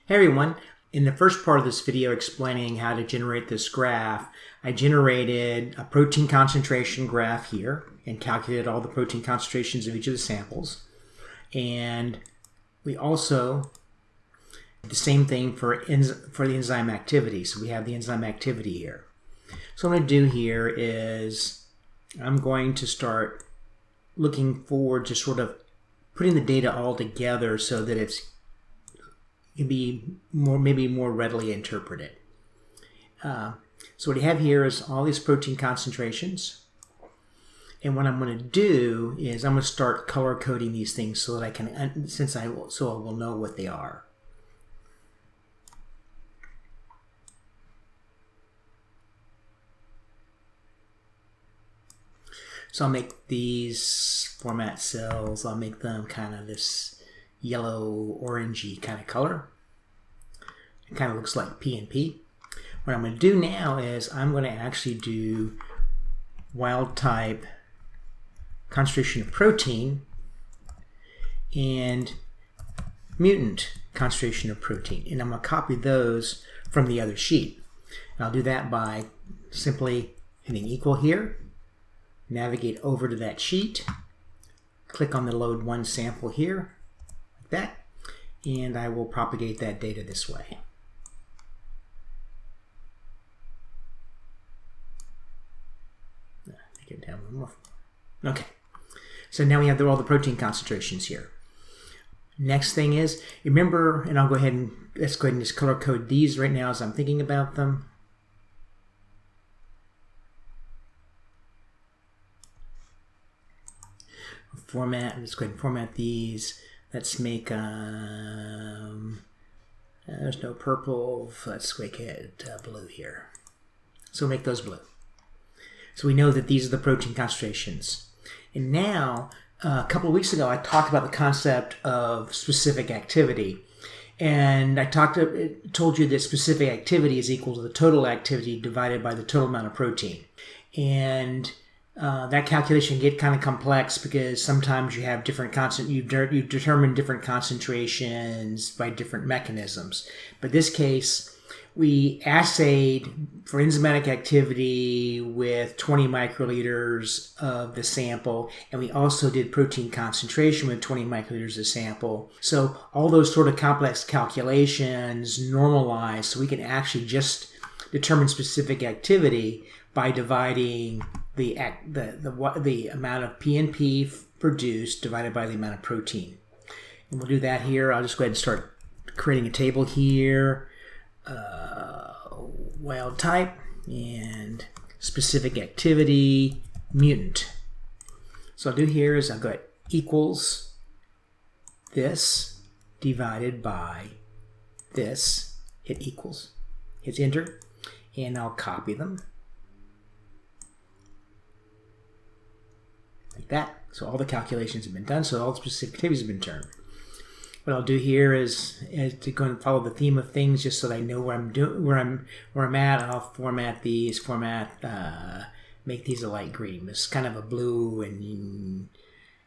Hey everyone, in the first part of this video explaining how to generate this graph, I generated a protein concentration graph here and calculated all the protein concentrations of each of the samples. And we also did the same thing for the enzyme activity. So we have the enzyme activity here. So what I'm going to do here is I'm going to start looking forward to sort of putting the data all together so that it can be maybe more readily interpreted. So what you have here is all these protein concentrations. And what I'm going to do is I'm going to start color coding these things so that I can, so I will know what they are. So I'll make these format cells, I'll make them kind of this yellow orangey kind of color. It kind of looks like P. What I'm going to do now is I'm going to actually do wild type concentration of protein and mutant concentration of protein, and I'm going to copy those from the other sheet. And I'll do that by simply hitting equal here, navigate over to that sheet, click on the load one sample here, like that, and I will propagate that data this way. Get down one more. Okay, so now we have all the protein concentrations here. Next thing is, remember, and I'll go ahead and let's go ahead and just color code these right now as I'm thinking about them. Format, let's go ahead and format these. Let's make, there's no purple, let's make it blue here. So we'll make those blue. So we know that these are the protein concentrations. And now, a couple of weeks ago, I talked about the concept of specific activity. And I told you that specific activity is equal to the total activity divided by the total amount of protein. And that calculation can get kind of complex because sometimes you have different you determine different concentrations by different mechanisms. But in this case, we assayed for enzymatic activity with 20 microliters of the sample, and we also did protein concentration with 20 microliters of sample. So all those sort of complex calculations normalize, so we can actually just determine specific activity by dividing the amount of P produced divided by the amount of protein. And we'll do that here. I'll just go ahead and start creating a table here. Wild type and specific activity mutant. So I'll do here is I'll go ahead equals this divided by this, hit equals, hit enter, and I'll copy them like that. So all the calculations have been done, so all the specific activities have been turned. What I'll do here is to go and follow the theme of things, just so that I know where I'm at. I'll format these, make these a light green. It's kind of a blue and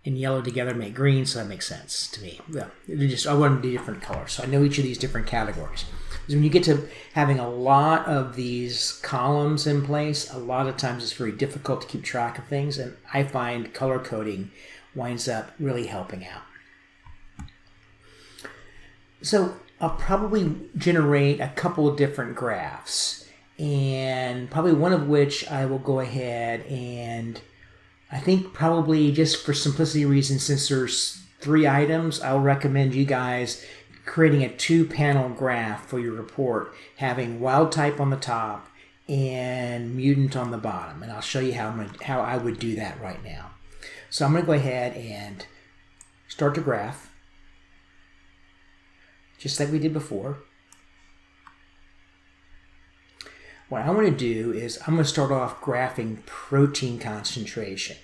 yellow together make green, so that makes sense to me. Yeah, I want them to be different colors, so I know each of these different categories. Because when you get to having a lot of these columns in place, a lot of times it's very difficult to keep track of things, and I find color coding winds up really helping out. So I'll probably generate a couple of different graphs, and probably one of which I will go ahead and I think probably just for simplicity reasons, since there's 3 items, I'll recommend you guys creating a 2-panel graph for your report, having wild type on the top and mutant on the bottom. And I'll show you how I would do that right now. So I'm going to go ahead and start the graph, just like we did before. What I want to do is I'm going to start off graphing protein concentration.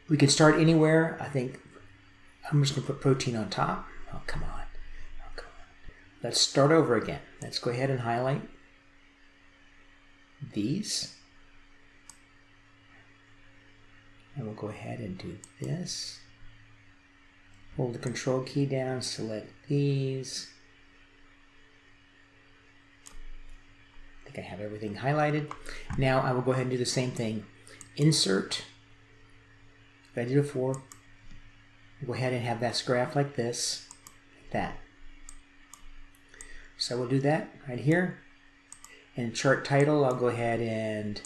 We can start anywhere. I think I'm just going to put protein on top. Oh, come on. Oh, come on. Let's start over again. Let's go ahead and highlight these. And we'll go ahead and do this. hold the control key down, select these. I think I have everything highlighted. Now I will go ahead and do the same thing. Insert, like I did before. Go ahead and have that graph like this, like that. So we'll do that right here. And chart title, I'll go ahead and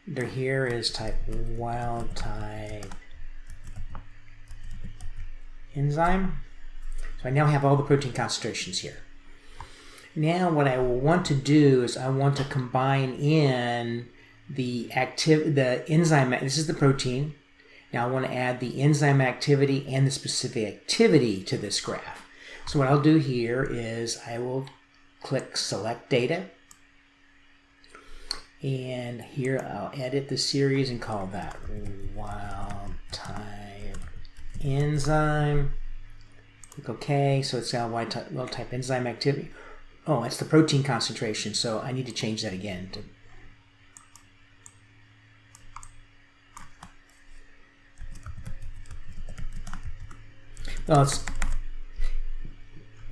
under here is type wild type enzyme. So I now have all the protein concentrations here. Now what I will want to do is I want to combine in the enzyme. This is the protein. Now I want to add the enzyme activity and the specific activity to this graph. So what I'll do here is I will click select data. And here I'll edit the series and call that wild type enzyme. Click OK. So it's now wild type enzyme activity. Oh, it's the protein concentration. So I need to change that again. Well, it's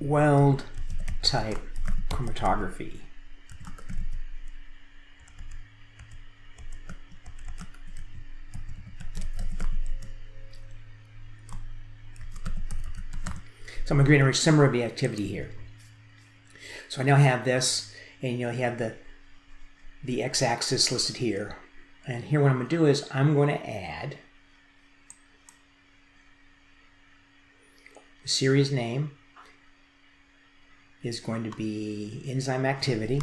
wild type chromatography. So I'm going to create a summary activity here. So I now have this, and you have the x-axis listed here. And here what I'm going to do is I'm going to add the series name is going to be enzyme activity.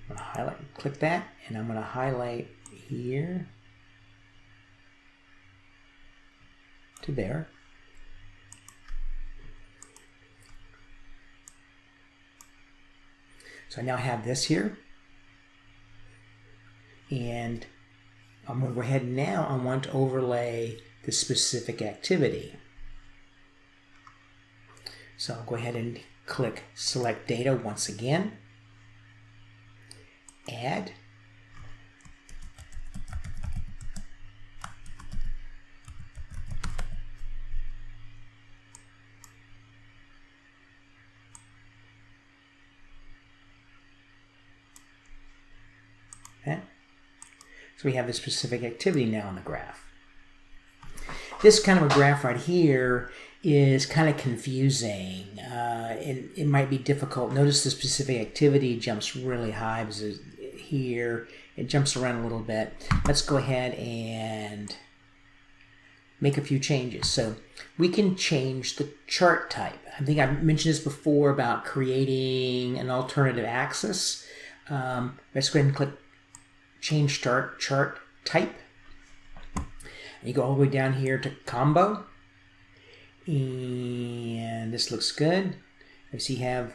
I'm going to highlight, click that, and I'm going to highlight here to there. So I now have this here, and I'm going to go ahead and now I want to overlay the specific activity. So I'll go ahead and click select data once again, add, okay. So we have the specific activity now on the graph. This kind of a graph right here is kind of confusing. It might be difficult. Notice the specific activity jumps really high because here it jumps around a little bit. Let's go ahead and make a few changes. So we can change the chart type. I think I mentioned this before about creating an alternative axis. Let's go ahead and click change chart type. And you go all the way down here to combo. And this looks good. As you have,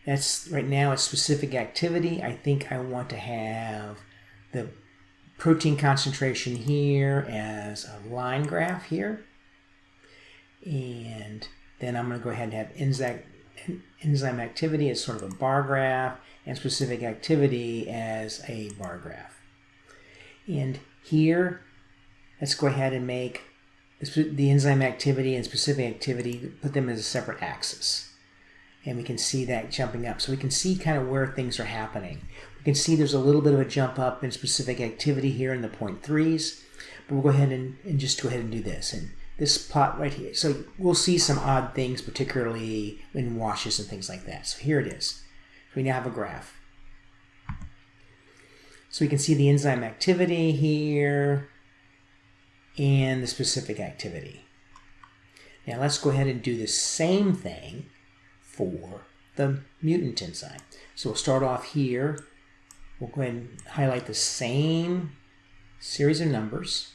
that's right now a specific activity. I think I want to have the protein concentration here as a line graph here. And then I'm going to go ahead and have enzyme activity as sort of a bar graph and specific activity as a bar graph. And here, let's go ahead and make the enzyme activity and specific activity, put them as a separate axis. And we can see that jumping up. So we can see kind of where things are happening. We can see there's a little bit of a jump up in specific activity here in the 0.3s. But we'll go ahead and just go ahead and do this. And this plot right here. So we'll see some odd things, particularly in washes and things like that. So here it is. We now have a graph. So we can see the enzyme activity here and the specific activity. Now let's go ahead and do the same thing for the mutant enzyme. So we'll start off here. We'll go ahead and highlight the same series of numbers.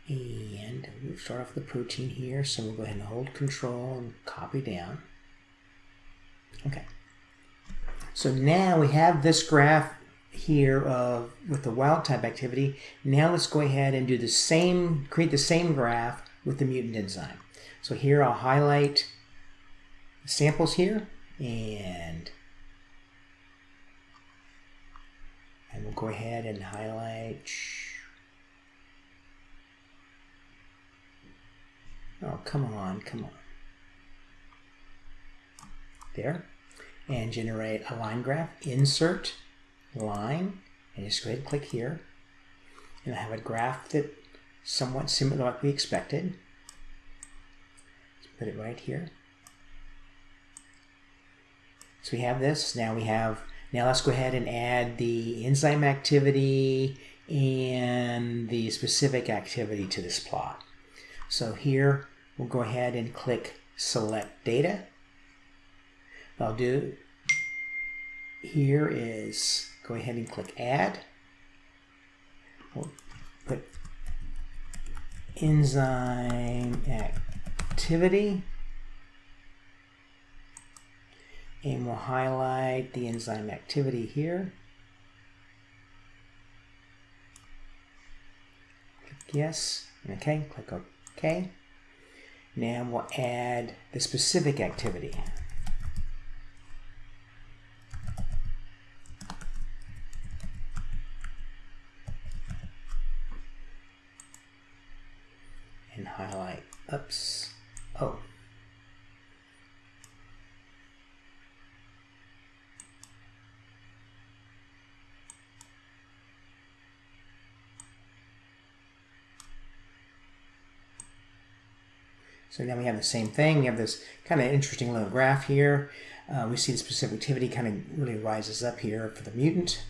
And we'll start off with the protein here. So we'll go ahead and hold control and copy down. Okay. So now we have this graph here with the wild type activity. Now let's go ahead and do the same, create the same graph with the mutant enzyme. So here I'll highlight the samples here and And we'll go ahead and highlight. Oh, come on. There. And generate a line graph. Insert, line, and just go ahead and click here. And I have a graph that somewhat similar like we expected. Let's put it right here. So we have this. Now let's go ahead and add the enzyme activity and the specific activity to this plot. So here we'll go ahead and click select data. What I'll do here is go ahead and click add. We'll put enzyme activity. And we'll highlight the enzyme activity here. Click yes. Okay, click OK. Now we'll add the specific activity. And highlight, oops, oh. So now we have the same thing. We have this kind of interesting little graph here. We see the specific activity kind of really rises up here for the mutant.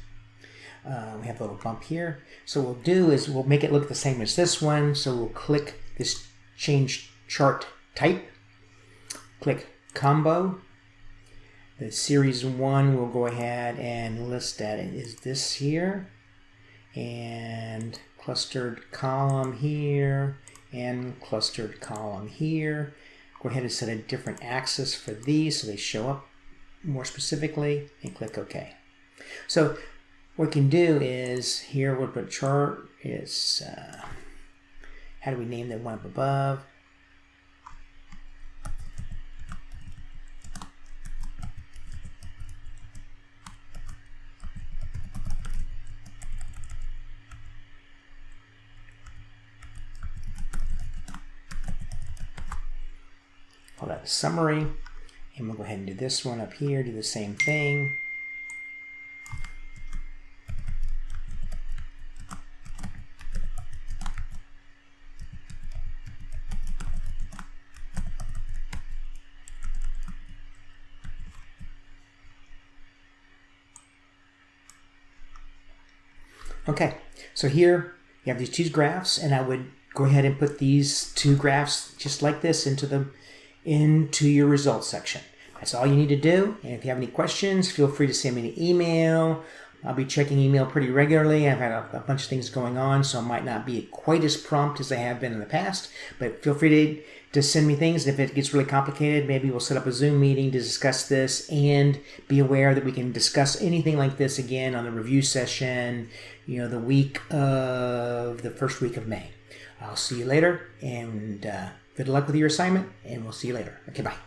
We have a little bump here. So what we'll do is we'll make it look the same as this one. So we'll click this change chart type. Click combo. The series 1 we'll go ahead and list that is this here. And clustered column here. And clustered column here. Go ahead and set a different axis for these so they show up more specifically, and click OK. So what we can do is here we'll put chart is how do we name the one up above? Call that a summary, and we'll go ahead and do this one up here, do the same thing. Okay, so here you have these two graphs, and I would go ahead and put these two graphs just like this into your results section. That's all you need to do. And if you have any questions, feel free to send me an email. I'll be checking email pretty regularly. I've had a bunch of things going on, so I might not be quite as prompt as I have been in the past. But feel free to send me things. If it gets really complicated, maybe we'll set up a Zoom meeting to discuss this, and be aware that we can discuss anything like this again on the review session, the first week of May. I'll see you later, and good luck with your assignment, and we'll see you later. Okay, bye.